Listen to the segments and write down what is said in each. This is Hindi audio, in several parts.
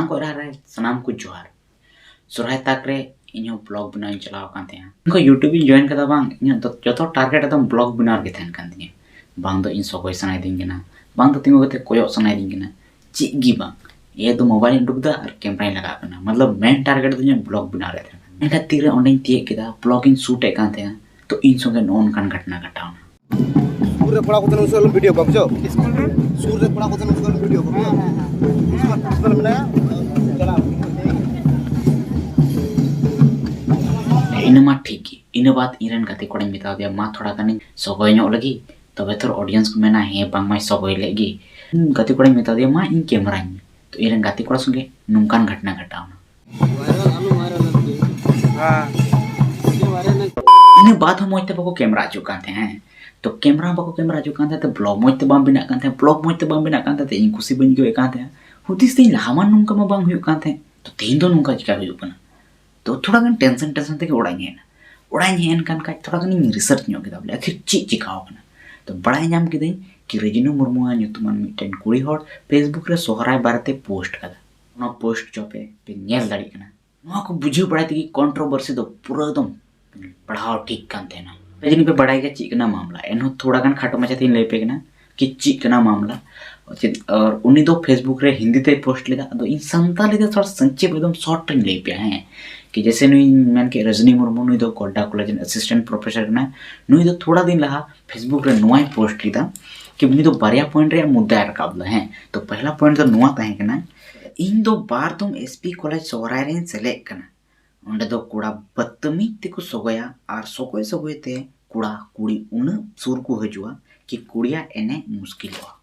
ᱥᱟᱱᱟᱢ ᱠᱚ ᱨᱮ ᱥᱟᱱᱟम ᱠᱚ ᱡᱚᱦᱟर ᱥᱚᱨᱦᱟᱭ ᱛᱟᱠ ᱨᱮ ᱤᱧ ᱦᱚᱸ ब्लॉग बनाने चलाव कान थे इनको यूट्यूब इन जॉइन कदा बांग इन जतो टारगेट एकदम ब्लॉग बनार के थेन कान थिए बांग दो इन सगोय सनाय दिन गना बांग दो तिंगो गते कोयो सनाय दिन गना ची गी बांग ये तो मोबाइल डुक दा और कैमरा लगा कना मतलब मेन टारगेट तो ब्लॉग बना रहे थे इनका तीर ऑनलाइन तिए केदा ब्लॉगिंग शूट ए कान थे तो इन संगे नॉन कान घटना घटाव स्कूल रे पढ़ा कोतन उसल वीडियो बमजो स्कूल रे पढ़ा कोतन उसल वीडियो बमजो स्कूल में चला इन मा ठीक की इन बात इरन गते कोड़े मिता दिया मा थोड़ा कनी सगोय नो लगी तबे थोर ऑडियंस को मेना हे बांग माय सगोय लेगी गते कोड़े मिता दिया मा इन कैमरा तो इरन गते कोड़ा संगे नुमकान घटना घटावना हां इन बात हम मोइते बको कैमरा आजू कान थे हैं तो कैमरा बको कैमरा आजू कान थे तो ब्लॉग मोइते बाम बिना कान थे ब्लॉग मोइते बाम बिना कान थे इन खुशी बन गयो कान थे हुदिस दिन लामान नुमका मा बांग हुयो कान थे तो तीन दो नुमका चिका हुयो कना तो थोड़ा गन टेंशन ते उड़ाई हेन कान का थोड़ा गन रिसर्च नो केदा बोले आखिर ची चिकाव कना तो बड़ाई नाम किदे कि रेजिनो मुर्मु नुतुमान मिटेन कुड़ी हॉट फेसबुक रे सोहराय बारते पोस्ट कदा ना पोस्ट चोपे पे नेल दाड़ी कना नो को बुझे बड़ाई कि कंट्रोवर्सी दो पूरा एकदम पढ़ाओ ठीक कान थे ना रेजिनो पे बड़ाई के ची कना मामला एनो थोड़ा गन खाटो मचा तीन ले पे कना कि ची कना मामला और उन्हीं दो फेसबुक रे हिंदी ते पोस्ट लेदा तो इन संताली दे थोड़ा संक्षेप एकदम शॉर्ट ट्रेन ले पे हैं कि जैसे नुई मैन के रजनी मुर्मू नुई दो गोल्डा कॉलेज असिस्टेंट प्रोफेसर ना नुई दो थोड़ा दिन लहा फेसबुक रे नुआई पोस्ट कीदा कि उन्हीं दो बारिया पॉइंट रे मुद्दा रकाबला हैं तो पहला पॉइंट तो नुआ ताहे कना इन दो बार तुम एसपी कॉलेज सोहराय रे सेले कना ओंडे दो कुड़ा बदतमीज तिको सोगया और सोकोय सोगय ते कुड़ा कुड़ी उन सुर को हजुआ कि कुड़िया एने मुश्किल हुआ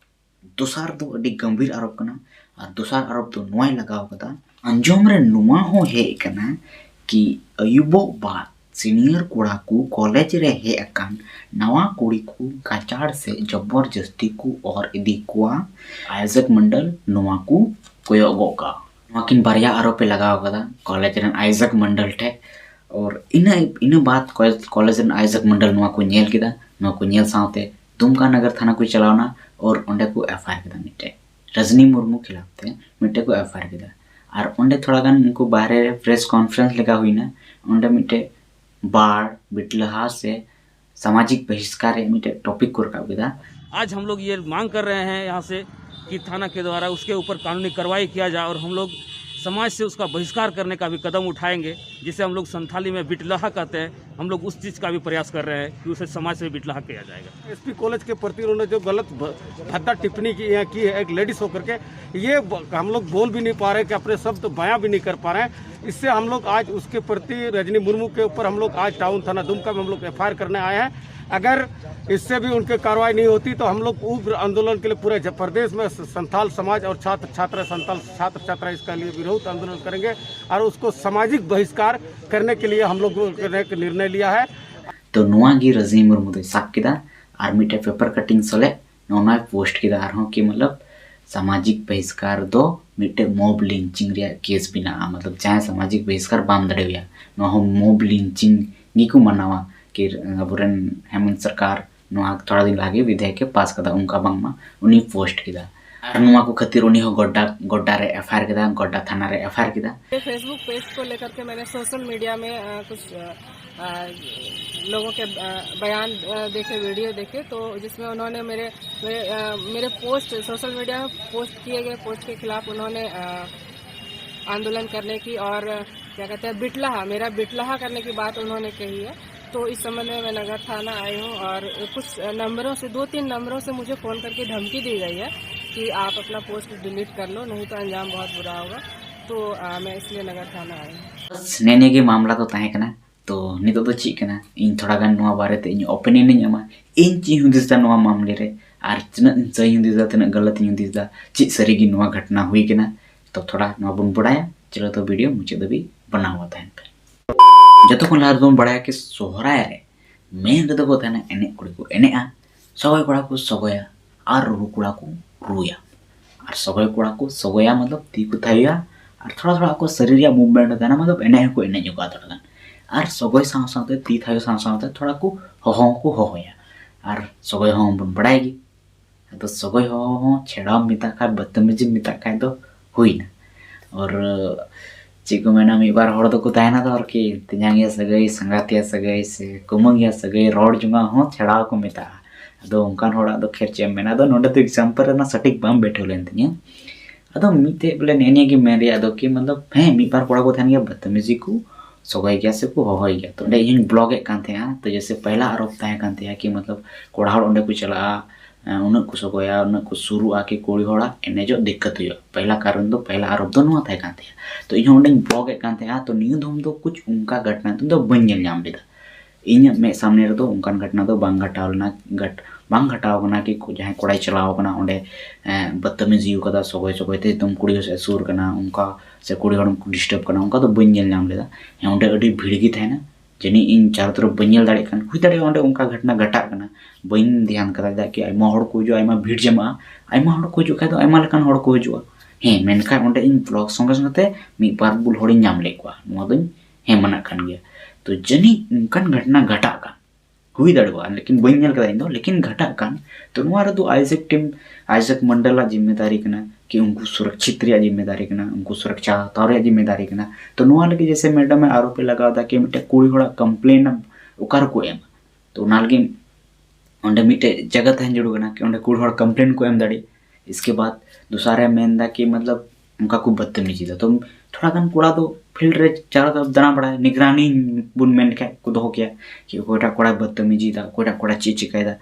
दोसार दो अडी गंभीर आरोप कना और दोसार आरोप तो नुआई लगाव कदा अंजोम रे नुआ हो हे कना कि अयुबो बात सीनियर कुड़ा को कॉलेज रे हे अकान नवा कुड़ी को काचाड़ से जबरदस्ती को और इदी कुआ आइजक मंडल नुआ को कोयोगो का नवाकिन बारिया आरोप पे लगाव कदा कॉलेज रे आइजक मंडल ठे और इन बात कॉलेज रे आइजक मंडल नुआ को नेल किदा नुआ को नेल साथे दुमका नगर थाना को चलावना और ओंडे को एफआईआर किदा मिटे रजनी मुर्मू खिलाफ थे मिटे को एफआईआर किदा और ओंडे थोड़ा गान उनको बाहर प्रेस कॉन्फ्रेंस लगा हुई ना ओंडे मिटे बाढ़ बिटलहा से सामाजिक बहिष्कार मिटे टॉपिक को रखा किदा आज हम लोग ये मांग कर रहे हैं यहाँ से कि थाना के द्वारा उसके ऊपर कानूनी कार्रवाई किया जाए और हम लोग समाज से उसका बहिष्कार करने का भी कदम उठाएंगे जिसे हम लोग संथाली में बिटलहा कहते हैं हम लोग उस चीज़ का भी प्रयास कर रहे हैं कि उसे समाज से बिटलहा किया जाएगा। एसपी कॉलेज के प्रति उन्होंने जो गलत भद्दा टिप्पणी की है एक लेडीज होकर के ये हम लोग बोल भी नहीं पा रहे कि अपने शब्द बयां भी नहीं कर पा रहे हैं। इससे हम लोग आज उसके प्रति रजनी मुर्मू के ऊपर हम लोग आज टाउन थाना दुमका में हम लोग एफआईआर करने आए हैं। अगर इससे भी उनकी कार्रवाई नहीं होती तो हम लोग उग्र आंदोलन के लिए पूरे प्रदेश में संथाल समाज और छात्र छात्रा संथाल छात्र छात्रा इसका लिए विरोध आंदोलन करेंगे और उसको सामाजिक बहिष्कार करने के लिए हम लोग एक निर्णय लिया है। तो नुआगी रजनी मुर्मू दो साक किदा और मिटे पेपर कटिंग सोले नोना पोस्ट किदा आरहों कि मतलब सामाजिक बहिष्कार दो मिटे मॉब लिंचिंग रिया केस बिना मतलब चाहे सामाजिक बहिष्कार बाम दड़ेविया नो मॉब लिंचिंग नीकु मनावा कि अबुरन हेमंत सरकार नुआ थोड़ा दिन लागे विधेयक के पास कदा उनका बांगमा उनी पोस्ट किदा और नुआ को खतिर उनी हो गोड्डा रे एफआईआर किदा गोड्डा थाना रे एफआईआर किदा फेसबुक पेज को लेकर के मैंने सोशल मीडिया में कुछ लोगों के बयान देखे वीडियो देखे तो जिसमें उन्होंने मेरे पोस्ट सोशल मीडिया में पोस्ट किए गए पोस्ट के खिलाफ उन्होंने आंदोलन करने की और क्या कहते हैं बिटलहा मेरा बिटलहा करने की बात उन्होंने कही है। तो इस संबंध में मैं नगर थाना आई हूँ और कुछ नंबरों से 2-3 नंबरों से मुझे फ़ोन करके धमकी दी गई है कि आप अपना पोस्ट डिलीट कर लो नहीं तो अंजाम बहुत बुरा होगा। तो मैं इसलिए नगर थाना आई हूँ। नेने के मामला तो ताहे कना तो नितो तो ची कना इन थोड़ा गान नुआ बारे ते इन ओपिनियन नहीं आमा इन ची हुदिसदा नुआ मामले रे आर तना सही हुदिसदा तना गलत हुदिसदा ची सरीगी नुआ घटना हुई कना तो थोड़ा नुआ बुन बड़ाया चलो तो वीडियो मुझे दबी बनावा ताहेन पे जतो को लार दोन बड़ाया कि सोहराय रे मेन रे दो थाना एने कुड़ी को एने आ सगय कोड़ा को सगया और रू कुड़ा को रूया और सगय कोड़ा को सगया मतलब ती को थाया और थोड़ा थोड़ा को शरीर या मूवमेंट थाना मतलब एने को एने जोगा थोड़ा और सगय साव सावते ती थायो साव सावते थोड़ा को होया और सगय हो बन बड़ाएगी तो सगय हो छेड़ा मिता का बदतमीजी मिता का तो हुई ना और चेक को मेना मी बार हड़ को तहना तो और कि तेजांगिया सगई संगातिया सगई से कुमंगिया सगई रोड जुंगा हो छड़ा को मेता अदो उनकान हड़ा दो खैर चेम मेना दो नोडे तो एग्जांपल ना सटीक बाम बैठे लेन तिया अदो मीते बोले नेने की मेरे अदो कि मतलब है मी बार कोड़ा को तहन गया बदतमीजी को सगाई गया से को होई गया तो इन ब्लॉग एक कांते हैं तो जैसे पहला आरोप तय कांते हैं कि मतलब कोड़ा हड़ ओंडे को चला उन को सगोया उन को शुरू आके कोड़ी हड़ा एने जो दिक्कत हुई पहला कारण तो पहला आरोप दो नुआ तय कांते हैं तो इन ओंडे ब्लॉग एक कांते हैं तो नियो धुम तो कुछ उनका घटना तो बन नेल नाम लेदा इन में सामने रे तो उनकान घटना तो बांग घटावना बांग घटाव कना कि जहां कोड़ाई चलाव कना ओंडे बदतमीजी कदा सगोय सगोय ते तुम कुड़ी से सुर कना उनका से कुड़ी हड़ को डिस्टर्ब कना उनका तो बन नेल नाम लेदा ओंडे अडी भीड़ गी थाना जनी इन चारों तरफ बन दाड़े कान हुई दाड़े ओंडे उनका घटना घटा कना बन ध्यान करा कि आयमा हड़ को जो आयमा भीड़ जमा आयमा हड़ को जो तो आयमा लकान हड़ को हिजुआ हे मेनका ओंडे इन ब्लॉग संगे संगते मी बार बुल हड़ी नाम लेकुआ नुआ दो हे मना खान गया तो जनी उनकान घटना घटा कान हुई दाड़वा लेकिन बन नेल कदा इन दो लेकिन घटा कान तो नुआ रे दो आइजक मंडल जिम्मेदारी कना कि उनको सुरक्षित रे जिम्मेदारी कना उनको सुरक्षा हताव रे जिम्मेदारी कना तो नुआ लगे जैसे मैडम आरोप लगावदा कि मिटे कुड़ी हड़ा कंप्लेन उकार को एम तो उना लगे ओंडे मिटे जगह तहन जरूर कना कि ओंडे कुड़ी हड़ कंप्लेन को एम दाड़ी इसके बाद दूसरा मेनदा कि मतलब उनका को बदतमीजी दा तो थोड़ा गन कोड़ा तो फील्ड रे चारों तरफ दाना बड़ा निगरानी बुन मेन के को दो किया कि कोटा कोड़ा बदतमीजी दा कोटा कोड़ा चीज चिकायदा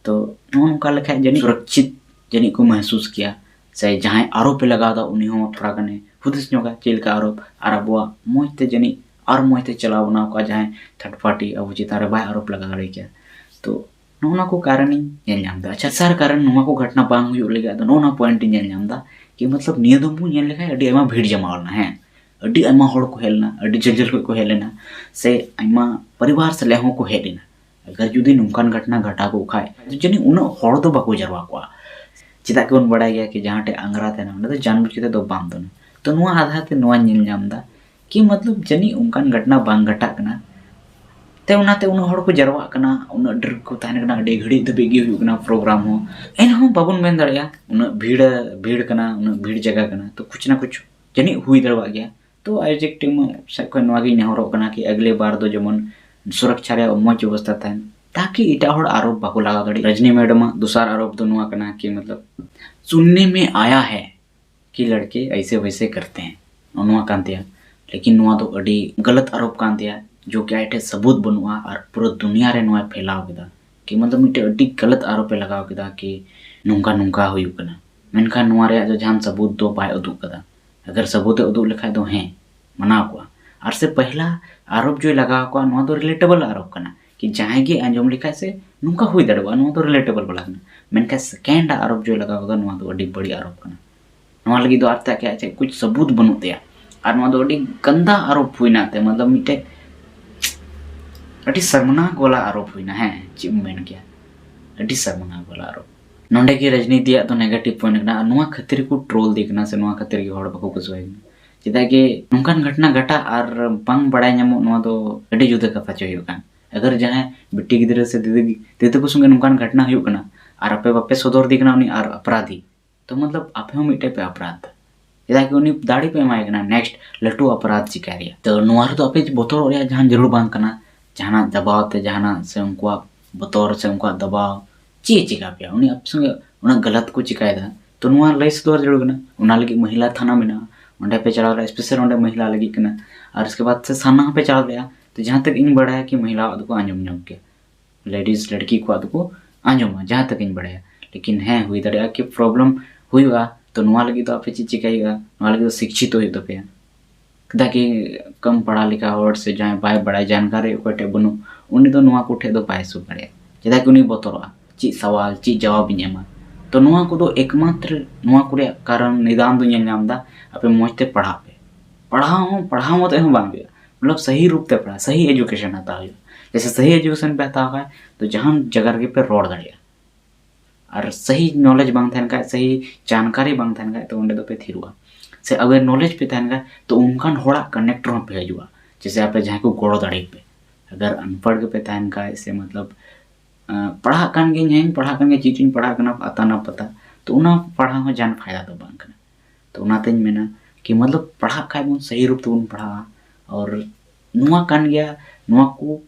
तो उनका लेखा जनी सुरक्षित जनी को महसूस किया से जहां आरोप लगादा उनी हो थोड़ा गने हुदिस नोगा चेल का आरोप आर अबुआ मोजते जनी और मोजते चलावना को जहां थर्ड पार्टी अब चितारे बाय आरोप लगा दड़े किया तो नोना को कारण नेल नामदा अच्छा सर कारण नोना को घटना बांग हुई लेगा तो नोना पॉइंट नेल नामदा कि मतलब निय दमु नेल लेखा अडी आमा भीड़ जमावना है अडी आमा हड़ को हेलना अडी जलजल को हेलेना से आमा परिवार से लेहो को हेलेना अगर जुदी नुकान घटना घटा को खाए तो जनी उन हड़ तो बाको जरवा को चिदा के बन बड़ा गया कि जहां टे अंगरा थे ना तो जानबूझ के दो बांग दो तो नुआ आधा ते नुआ नेल नामदा कि मतलब जनी उनकान घटना बांग घटा कना ते उनाते उन हड़ को जरवा कना उन डर को ताने कना अडे घड़ी दबे गी हुई कना प्रोग्राम हो एन हम बाबन मेन दड़या उन भीड़ कना उन भीड़ जगह कना तो कुछ ना कुछ जनी हुई दड़वा गया तो आयोजक टीम से कोई नवा गी नेहरो कना कि अगले बार दो जमन सुरक्षा रे मौज व्यवस्था था ताकि इटा हड़ आरोप बाको लगा दड़ी रजनी मैडम दूसरा आरोप तो नुआ कना कि मतलब सुनने में आया है कि लड़के ऐसे वैसे करते हैं नुआ कांतिया लेकिन नुआ तो अड़ी गलत आरोप कांतिया जो क्या एटे सबूत बनुआ और पूरा दुनिया रे नुआ फैलाव केदा कि मतलब मिटे अड़ी गलत आरोप लगाव केदा कि नुंका नुंका हुई कना मेनखान नुआ रे जो जान सबूत दो बाय उदुग कदा अगर सबूत उदुग लेखा दो हैं मना को और से पहला आरोप जो लगाव को नुआ तो रिलेटेबल आरोप कना कि जहां के अंजम लिखा से नुका हुई दड़वा नुआ तो रिलेटेबल बला कना मेनका सेकेंड आरोप जो लगाव नुआ तो अड़ी बड़ी आरोप कना नुआ लगी दो अर्थ क्या है कुछ सबूत बनुतेया और नुआ तो अड़ी गंदा आरोप हुईना ते मतलब मिटे अड़ी शर्मनाक वाला आरोप हुईना है ची मेन किया अड़ी शर्मनाक वाला आरोप नोंडे की राजनीति तो नेगेटिव पॉइंट कना नुआ खातिर को ट्रोल देखना से नुआ खातिर की हड़ बको कुसवाई चिदा के नुकान घटना घटा और बांग बड़ाय नामो नुआ तो अड़ी जुदा कथा चो कान अगर जहां बिट्टी गिदरा से दीदी को संगे नुकान घटना हुई कना और आपे बापे सदर दिकना उनी और अपराधी तो मतलब आपे हम मिटे पे अपराध चिदा के उनी दाड़ी पे एमाय कना नेक्स्ट लटू अपराध चिकारिया तो नुआ तो आपे बोतोर रे जहां जरूर बांग कना जहां दबाव ते जहां से उनको बोतोर से उनको दबाव ची चिका पे उनी आप संगे उना गलत को चिकायदा तो नुआ लई सदर जरूर कना उना लगी महिला थाना में ना ओंडे पे चला रहा स्पेशल ओंडे महिला लगी कना और उसके बाद से साना पे चला गया तो जहाँ तक इन बढ़ाया कि महिला को आंजम नाम के लेडीज लड़की को आंजमा जहाँ तक इन बढ़ाया लेकिन है हुई दड़िया कि प्रॉब्लम हुआ तो नुआ लगी तो आपे चीज चिकाईगा नुआ लगी तो शिक्षित हो पे ताकि कम पढ़ा लिखा और से जहाँ बाय बड़ाई जानकारी ओटे बनु उन्नी तो नुआ को ठे दो पाए सु पड़े चेदा कि उन्नी बतरवा ची सवाल ची जवाब इन एमा तो नुआ को दो एकमात्र नुआ को कारण निदान दो नामदा आपे मौजते पढ़ाओ मत एम बांग मतलब सही रूप से पढ़ा सही एजुकेशन हता हो जैसे सही एजुकेशन पे हता है तो जहां जगह के पे रोड दड़िया और सही नॉलेज बांग थन का सही जानकारी बांग थन का तो उंडे दो पे थिरुआ से अगर नॉलेज पे थन का तो उनकान होड़ा कनेक्टर पे हजुआ जैसे आप जहां को गोड़ो दड़े पे अगर अनपढ़ के पे थन का ऐसे मतलब पढ़ा कान गे नहीं पढ़ा कान गे चीज पढ़ा कना आता ना पता तो उना पढ़ा हो जान फायदा तो बांग कना तो उना तेज मेना कि मतलब पढ़ा खाए बन सही रूप तेबन पढ़ा और नुआ कान गया नुआ को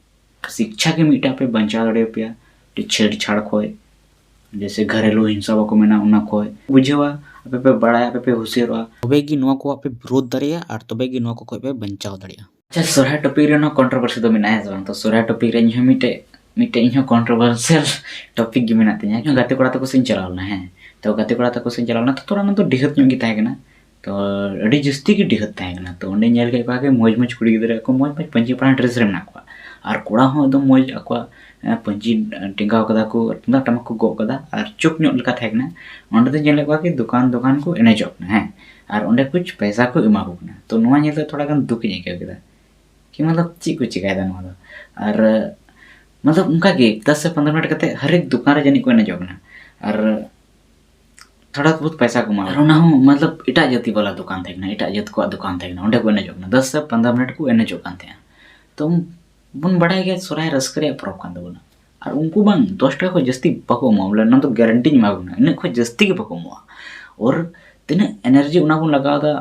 शिक्षा के मिटा पे बंचा दड़े पे छेड़छाड़ खोय जैसे घरेलू हिंसा बाको मेना उना खोय बुझेवा आपे पे बड़ा आपे पे हुसियारवा तबे गी नुआ को आपे विरोध दड़िया और तबे गी नुआ को खोय पे बंचाव दड़िया। अच्छा सोरहाय टॉपिक रे नो कंट्रोवर्सी दो मेना है तो सोरहाय टॉपिक रे इनहो मिटे इनहो कंट्रोवर्शियल टॉपिक गी मेना तिया कि गाते कोड़ा तको सिन चलावना है तो गाते कोड़ा तको सिन चलावना तो थोड़ा ना तो डिहत ᱧᱚᱜ गी ताहेकना तो अड़ी जस्ती की डिहत ताहेकना तो ओंडे नेल के पाके मौज कुड़ी गिदरा को मौज पंची पाना ड्रेस रे मेना को और कोड़ा हो एकदम मौज अको पंची टिंगाव कदा को तुंदा टमक को गो कदा और चुप ᱧᱚᱜ लेका ताहेकना ओंडे तो नेल के दुकान को एनेजोक ना है और ओंडे कुछ पैसा को एमा को ना तो नोआ नेल थोड़ा गान दुख ᱧ के केदा कि मतलब ची को चिकायदा नोआ दो और मतलब उनका के 10 से 15 मिनट कते हर एक दुकान रे जनी को एनेजोक ना और थोड़ा बहुत पैसा कमा और ना हो मतलब इटा जाति वाला दुकान थे ना इटा जात को दुकान थे ना ओंडे को एनेजोक ना 10 से 15 मिनट को एनेजोक कान थे तो बन बड़ाई के सोराय रस्करे प्रॉप कान दबना और उनको बन 10 टाका को जस्ती बको मोबले ना तो गारंटी नी मागुना इन को जस्ती के बको मो और तिने एनर्जी उना बन लगाव दा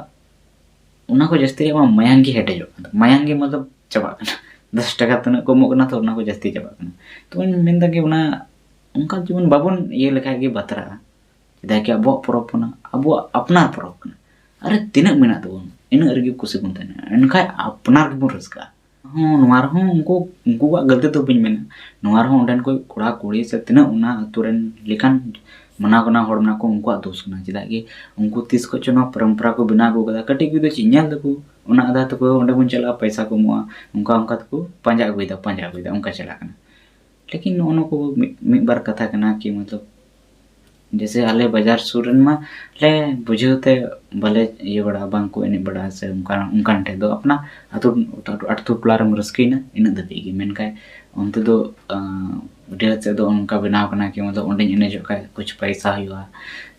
उना को जस्ती मा मयांगी हेटेजो मयांगी मतलब चबा 10 टाका तने को मो ना तो उना को जस्ती चबा तो इन मेनदा के उना उनका जीवन बाबन ये लेखा के बतरा चेदा कि अब परब अब अपनार परब अरे तीना मेना तबन इन अरगे कुसी बन तने इनका अपनार के बन रस्का हाँ नवार हाँ उनको गलती तो बन मेना नवार हाँ उंडन कोई कोड़ा कोड़ी से तीना उना अतुरन लेकिन मना कोना हड़ मना को उनको दोष कना चेदा कि उनको तीस को चुना परंपरा को बिना को कदा कटी को चिन्याल तको उना आधा तको उंडे बन चला पैसा को मुआ उनका तको पंजा गुइदा उनका चला कना लेकिन उन को मिद बार कथा कना कि मतलब जैसे आले बाजार सुरन में ले बुझते भले ये बड़ा बांग को एने बड़ा से उनका ठे दो अपना अटू टोला रम रस्किना इन दबी गी मेनका उनते दो डेढ़ से दो उनका बनाव कना कि मतलब ओंडे एने जो का कुछ पैसा हुआ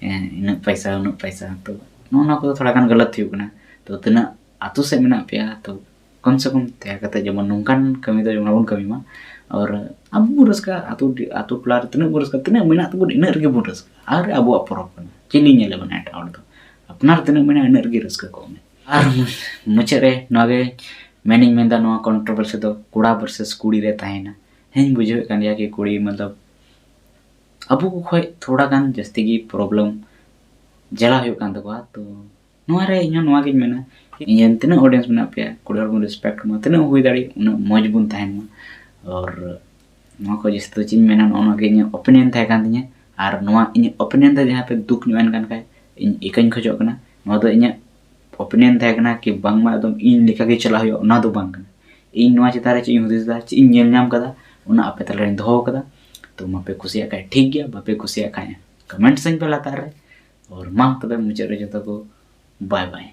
इन पैसा तो नोना को थोड़ा गान गलत हुई कना तो तना आतु से मेना पे तो कम से कम तया कते जमन नुंकान कमी दो जमन कमी मा और अब रस्का आतु टोला रे तना रस्का तना मेना तो इन रगे बन रस्का और अब परब कना चिली नेले बना एटा और तो अपनार तना मेना इन रगे रस्का को में और मुचे रे नगे मेनिंग मेंदा नो कंट्रोवर्सी दो कोड़ा वर्सेस कुड़ी रे ताहेना हेन बुझे कान या कि कुड़ी मतलब अब को खोय थोड़ा गान जस्ती की प्रॉब्लम जला हो कान तको तो नोआ रे इन नोआ के मेना इन तना ऑडियंस बना पे कुड़ी और रिस्पेक्ट मा तना हुई दाड़ी उन मौज बुन ताहेन मा और नोआ को जिस तो चिन मेना नोना के इन ओपिनियन थाय कान दिया और नोआ इन ओपिनियन दा जहां पे दुख न्योन कान काय इन इकन खजो कना नोआ दो इन ओपिनियन थाय कना कि बांग मा एकदम इन लेखा के चला हो ना दो बांग इन नोआ चितारे ची हुदिस दा ची इन नेल नाम कदा उना आपे तले दो कदा तो मापे खुशिया का ठीक गया बापे खुशिया खाए कमेंट सेन पे लाता रे और मां तबे मुझे रे जतो को बाय बाय।